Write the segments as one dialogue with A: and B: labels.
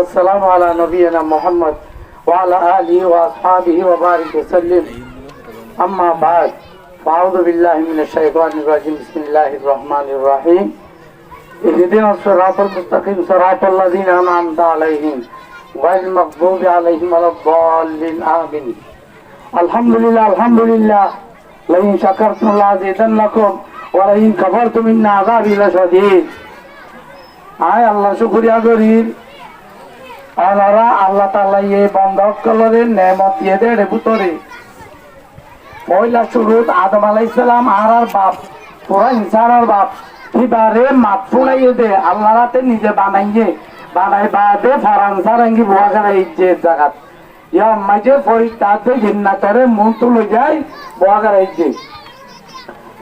A: والسلام على نبينا محمد وعلى آله وأصحابه وبارك وسلم أما بعد فأعوذ بالله من الشيطان الرجيم بسم الله الرحمن الرحيم اهدنا الصراط المستقيم صراط الذين أنعمت عليهم غير المغضوب عليهم ولا الضالين آمين الحمد لله لئن شكرتم لأزيدنكم ولئن كفرتم إن عذابي لشديد আয় আল্লাহ শুকরিয়া করি আনারা আল্লাহ তাআলা এই বন্ধক কলরের নেমত দিয়ে দেড় ভিতরে পয়লা শুরুত আদম আলাইহিস সালাম আর বাপ পুরা ইনসানের বাপ এবারে মাত ফুলাইয়ে দে আল্লাহ রাতে নিজে বানাই বাদে ফরানসার আঙ্গি বুয়া করে ইজ্জত জাগাত ইয়া মাঝে ফরিস্তাতে জিন্নাতরে মুখ তুলে যায় বুয়া করে ইজ্জত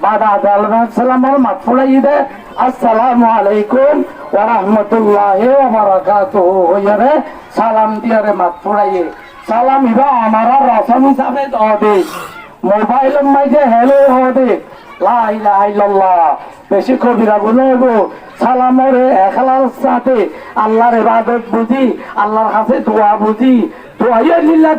A: বাদা আদম সালামের মাত ফুলাইয়ে দে আসসালামু আলাইকুম ওয়া রাহমাতুল্লাহি ওয়া বারাকাতুহু হইরে সালাম দিয়ারে মাত ফুলাইয়ে সালাম ইবা আমারা রসম হিসাবে দে মোবাইল মাঝে হেলো হদে লা ইলাহা ইল্লাল্লাহ বেশি কবিরা গুলো সালামের এখলাস সাথে আল্লাহর ইবাদত বুঝি আল্লাহর কাছে দোয়া বুঝি দোয়াইয়ে লিল্লাহ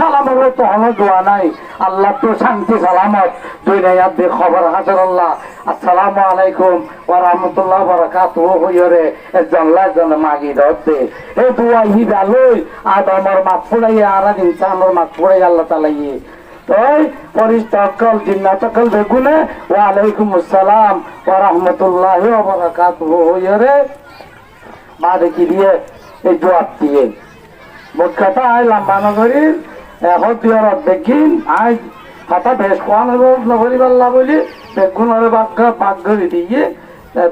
A: সালামের তো হলো দোয়া নাই আল্লাহ তো শান্তি সালামত দুনিয়াত দে খবর হাজার আল্লাহ আসসালামু আলাইকুম ওয়া রাহমাতুল্লাহি ওয়া বারাকাতুহু হইরে জাল্লাহ জান মাগি দতে এই দোয়া হি ভালোই আদমর মাফ ফুলাইয়া আর ইনসানের মাফ ফুলাই আল্লাহ তাআলা ই তোই পরিস্তাকল জিন্নাতকল বেগুনে ওয়া আলাইকুম আসসালাম ওয়া রাহমাতুল্লাহি ওয়া বারাকাতুহু হইরে বাদে কি দিয়ে এই দোয়া দিয়ে মোট কথা আই লম্বা নগরী এখন তুই আর দেখিন আজ হাতা বেশ কোয়ানোর নগরী পাল্লা বলি বেগুনের বাঘ করে দিয়ে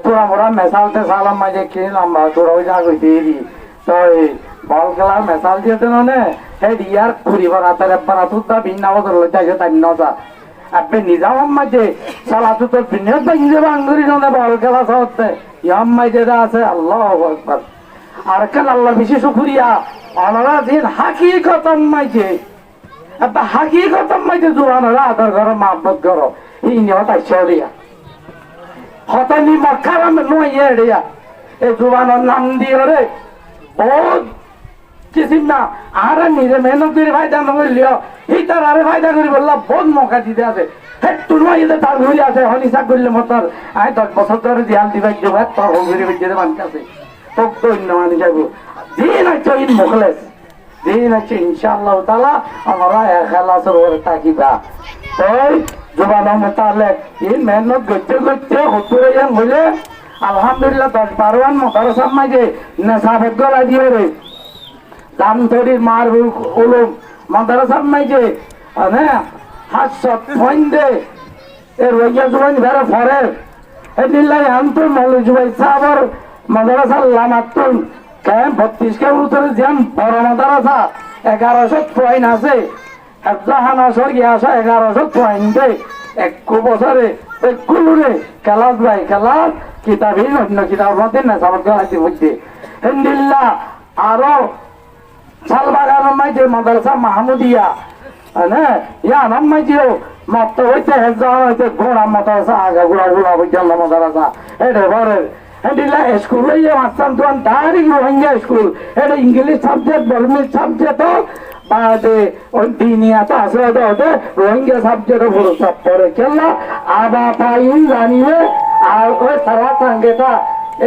A: তোরা মোরা মেশালতে সালাম মাঝে কিনে লম্বা তোরা ওই জাগ দিয়ে দি তো বল খেলার মেশাল দিয়ে দেন হে ইয়ার ঘুরিবার হাতের একবার তুতা ভিন্ন বদল যাইছে তাই নজা আপনি নিজাম মাঝে সালা তোর ভিন্ন যাবে আঙ্গুরি ননে বল খেলা সহতে ইয়াম মাঝে আছে আল্লাহ আকবার আর কেন আল্লাহ বেশি শুকরিয়া অনারা দিন হাকিকতম মাইছে একটা হাকিকতম মাইছে জোয়ানরা আদর করো মহব্বত করো এই নিয়ত আইসরিয়া হতানি মক্কারাম নইয়ে রেয়া এই জোয়ানের নাম দিয়ে রে বহুত কিসিম না আর নিজে মেহনত করে ফায়দা নকরিলিও এই তার আরে ফায়দা করি বললা বহুত মৌকা দিতে আছে হে তুলমা ইতে তার ঘুরি আছে হনিসা করলে মতর আয় 10 বছর ধরে দিয়াল দিবাই দেবে তোর ঘুরি বেজে বানকাছে তোক তো অন্য মানে যাবো দিন আছে ঈদ মুখলেস দিন আছে ইনশাআল্লাহ তাআলা আমরা ইখলাসের ওপর তাকিবা তাই জবানা মোতালেক এই মেহনত করতে হতুরে যান বলে আলহামদুলিল্লাহ 10-12 আন মাদ্রাসা মাঝে নেশাবত গলা দিয়ে রে দাম তরির মারুল উলুম মাদ্রাসা মাঝে মানে হাসত ফইন্দে এর ওইয়া জবান বেরা ফরে এদিল্লাই আনতো মৌলভী জুবাই সাহাবার মাদ্রাসা লামাতুন কেন 32 কে উত্তরে যেন বড় মাদ্রাসা 1100 পয়েন্ট আছে একজাহানা সরগি আসা 1100 পয়েন্ট এক বছরে একগুলোরে ক্লাস বাই ক্লাস কিতাবই অন্য কিতাব মধ্যে না সাবক গাইতে হচ্ছে আলহামদুলিল্লাহ আরো শালবাগান মাঝে মাদ্রাসা মাহমুদিয়া হ্যাঁ ইয়া নাম মাঝেও মত হইতে হেজান হইতে ঘোড়া মাদ্রাসা আগা ঘোড়া বৈজ্ঞান মাদ্রাসা এটা বড় Alhamdulillah school ye masam tuan dari Rohingya school ada English subject Burmese subject bade on dinia ta asra do Rohingya subject puro sab pore kella aba pain janiye ar oi tara tangeta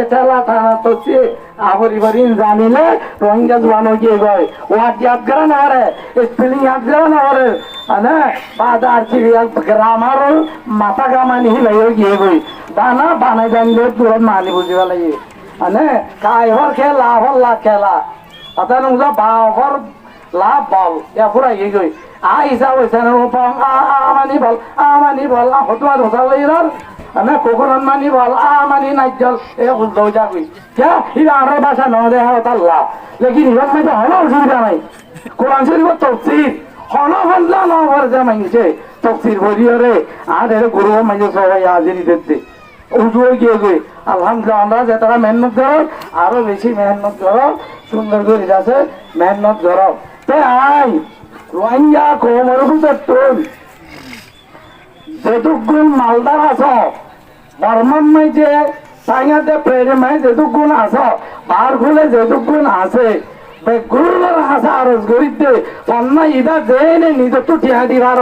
A: etala thana to che abori barin janile Rohingya jwano ge goy wat yad kara na re spelling yad kara na re ana badar chi grammar mata gamani layo ge goy বানা বানাই জানলে দূরত মানি বুঝিব লাগে মানে কাইহর খেলা হল্লা খেলা অর্থাৎ বাহর লাভ বল এ ফুরাই গই আইসা হয়েছে আমানি বল হতুয়া ধোসা লইলার মানে কোকরন মানি বল আমানি নাইজল এ উল্টো যাবি কে ইরা আর ভাষা ন দেহ আল্লাহ লেকিন ইরান মধ্যে হলো অসুবিধা নাই কোরআন শরীফ তফসির হলো হল্লা ন করে যে মাইছে তফসির বলিও রে আর এর গুরু মাইছে সবাই হাজিরি দিতে উজুয়ে গিয়ে গই আলহামদুলিল্লাহ আমরা যেটা মেহনত করো আরো বেশি মেহনত করো সুন্দর করে যাচ্ছে মেহনত করো তে আই রোহিঙ্গা কোমর বুঝতুন যেটুকুন মালদার আছো বর্মান মাইছে সাইয়াতে প্রেরে মাই যেটুকুন আছো বার খুলে যেটুকুন আছে গুরুর হাসা আরজ করিতে ফন্না ইদা জেনে নিজ তো টিহা দিবার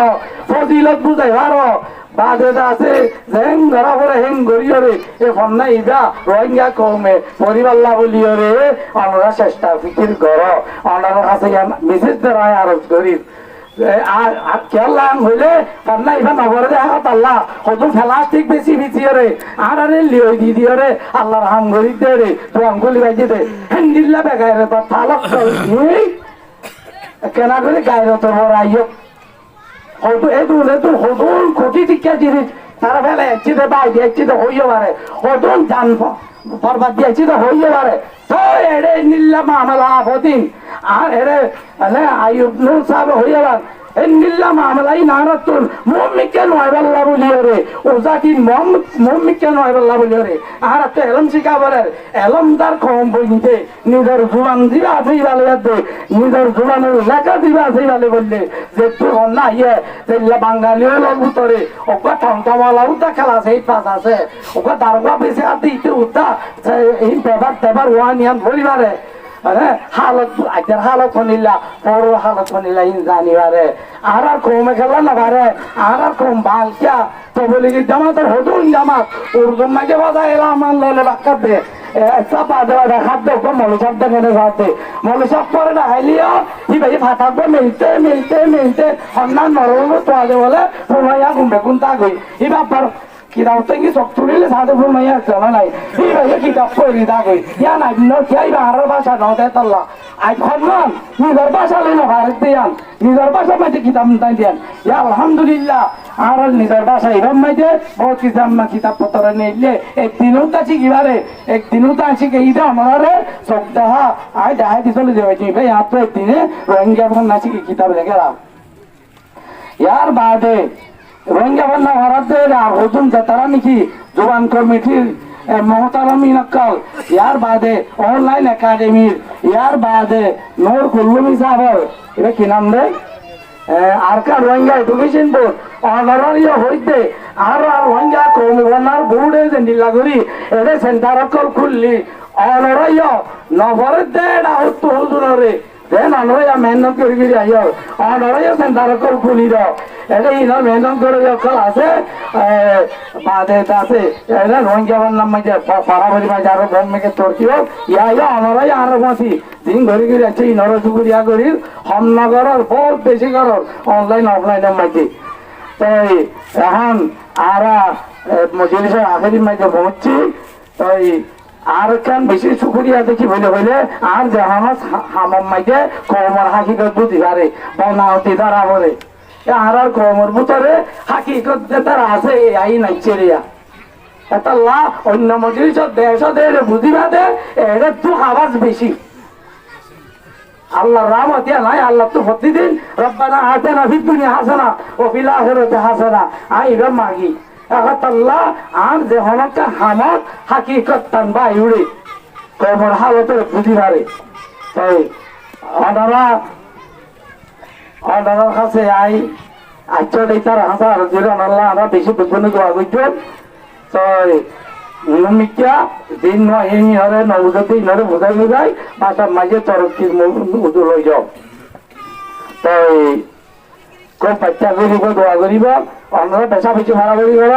A: ফজিলত বুঝাইবার বাদে আছে যেন ধরা পড়ে হেন গরিয়রে এ ফন্না ইদা রোহিঙ্গা কমে পরিবাল্লা বলিয়রে অনরা চেষ্টা ফিকির কর অনার কাছে মেসেজ দেওয়া আরজ করি আর কেলাম হইলে ফন্না ইবা নগরে দেখা আল্লাহ হয়তো প্লাস্টিক বেশি বিচিয়রে আর আরে লিওই দি দিয়রে আল্লাহর হাম গরি দে রে তো আঙ্গুলি বাজি দে হেন্দিল্লা বেগাইরে তো থালক কেনা করে গাইরে তো বড় আইয়ক হয়তো এদুলে তো হয়তো কোটি টিকা জিনিস তারা ফেলে একচিতে বাইরে একচিতে হইয়ে পারে হয়তো জান বরবাদ দিয়েছি তো হইয়ে পারে তো এড়ে নিল্লা মামলা আফদিন আর এড়ে আইয়ুব নূর সাহেব হইয়ে পারে নিল্লা মামলাই নারাতুন মুমিকে নয় বল্লা বলিও রে ওজাকিন মুমিকে নয় বল্লা বলিও রে আর তো এলম শিখাবরের এলমদার কম বইতে নিজের জুবান দিবা আছে ভালো যাতে নিজের জুবানের লেখা দিবা আছে ভালো বললে যে তুই না ইয়ে তেল্লা বাঙালিও লোক উত্তরে ওকে টমটমালা উদ্দা খেলা সেই পাস আছে ওকে দারগা বেশি আর দিতে উদ্দা এই পেপার ওয়ান ইয়ান পরিবারে হালত আজকের হালত হনিলা বড় হালত হনিলা জানিবারে আর কমে খেলা না পারে আর কম বালকিয়া তো বলি কি জামাতের হতুন জামাত উর্দুন মাঝে বাজা এলা আমার ললে বাক্কা দে চাপা দেওয়া দেখার দেখো মলুসাপ দেখে সাথে মলুসাপ করে না হাইলিও হি ভাই ফাটাকবে মিলতে সন্ধান নরম তো আগে বলে ফুমাইয়া ঘুমবে কোনটা গই হি বাপার কিতাব থেকে চক তুলিলে সাথে ফুমাইয়া চলা নাই হি ভাই কিতাব পড়ি তা গই ইয়া নাই নকিয়াইবা আর ভাষা নতে তল্লা আই খনন নিজের ভাষা লইনা ভারত দিয়ান নিজের ভাষা মাঝে কিতাব তাই দিয়ান ইয়া আলহামদুলিল্লাহ আর নিজের ভাষা ইরম মাঝে বহুত কিতাব পত্র নিলে একদিনও তা শিখিবারে একদিনও তা শিখে ইদা আমারে চোখ দেখা আই দেখাই দি চলে যাবে ভাই আর তো একদিনে রোহিঙ্গা ফোন না শিখে কিতাব লেখে রাখ ইয়ার বাদে রোহিঙ্গা ফোন না ভারত দেয় আর হতুন তারা নাকি জোবান কমিটির মহতারাম ইনকাল ইয়ার বাদে অনলাইন একাডেমির ইয়ার বাদে নূর কুল্লুমি সাহেব এটা কি নাম দেয় আর কা রোহিঙ্গা এডুকেশন বোর্ড অনারারিও হইতে আর রোহিঙ্গা কমিশনার বোর্ডে যে নীলাগরি এটা সেন্টার খুললি অনারাইও নভরের দেড় আহত হুজুরে দেন অনারাইয়া মেহনত করে গিয়ে আইও অনারাইও সেন্টার খুলি দাও এটা ইনার মেহনত করে যখন আছে বাদে আছে এটা রোহিঙ্গা নাম মাঝে পারাবাড়ি মাঝে আরো বন মেকে তর্কিও ইয়া অনারাই আর মাসি দিন ঘড়ি গিয়ে আছে ইনর চুকুরিয়া করি হমনগরের বহুত বেশি করর অনলাইন অফলাইনের মাঝে তাই এখন আর জিনিসের আখেরির মাঝে পৌঁছছি তাই আর কেন বেশি চুকুরিয়া দেখি হইলে আর জাহাজ হামাম মাঝে কমর হাকিকত বুঝি পারে বনাওতি দ্বারা বলে আর কমর ভিতরে হাকিকত তারা আছে এই নাইছে রিয়া এটা লা অন্য মজলিস দেশ দেড় বুঝিবা দে এটা তো আওয়াজ বেশি আল্লাহ রহমত নাই আল্লাহ তো প্রতিদিন রব্বানা আতিনা ফিদ দুনিয়া হাসানা ওয়া ফিল আখিরাতি হাসানা আইবা মাগি আল্লাহ আর যে হনকা হামত হাকিকত তানবা ইউরি কমর হালতে বুঝিবারে তাই অনারা কাছে আই আচ্ছা তার হাসার জীবন আল্লাহ আমরা বেশি বিপন্ন দোয়া করছেন তাই মিথ্যা দিন নয় হরে নবজাতি ইনরে বোঝাই বোঝাই বাসার মাঝে তরফির উদুর হয়ে যাও তাই খুব বাচ্চা করিব দোয়া করিব অন্যরা পেশা পেছি মারামারি কর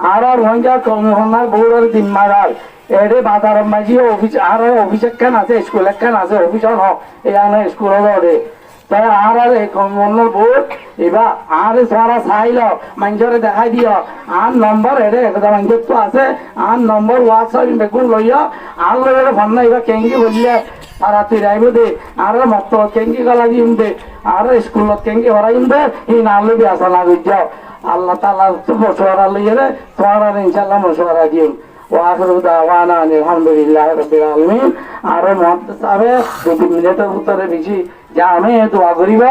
A: আর রোহিঙ্গা কমিশনার বউরের দিন মারার এরে বাজার মাঝি অফিস আর অফিস একখান আছে স্কুল একখান আছে অফিস হোক এই আনে স্কুল হবে তাই আর কমিশনার বোর্ড এবার আর সারা চাইল মানুষরে দেখাই দিও আর নম্বর এরে একটা মানুষের তো আছে আর নম্বর হোয়াটসঅ্যাপ বেগুন লইয়া আর লইলে ফোন না এবার কেঙ্গি বললে আর তুই রাইব দে আর মত কেঙ্গি গলা দিম দে আর স্কুলত কেঙ্গি হরাইম দে এই না লবি আসা না যাও আল্লাহ তাআলা তো মশওয়ারা লইলে তোমার ইনশাআল্লাহ মশওয়ারা দিও وآخر دعوانا أن الحمد لله رب العالمين আর মুহাদ্দিস সাহেব 2 মিনিটের ভিতরে বেশি জামে দোয়া করিব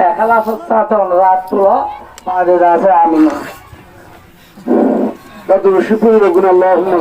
A: এখলাসের সাথে অনুরোধ করো পারে আছে আমিন দাদু শুকর গুণ আল্লাহুম্মা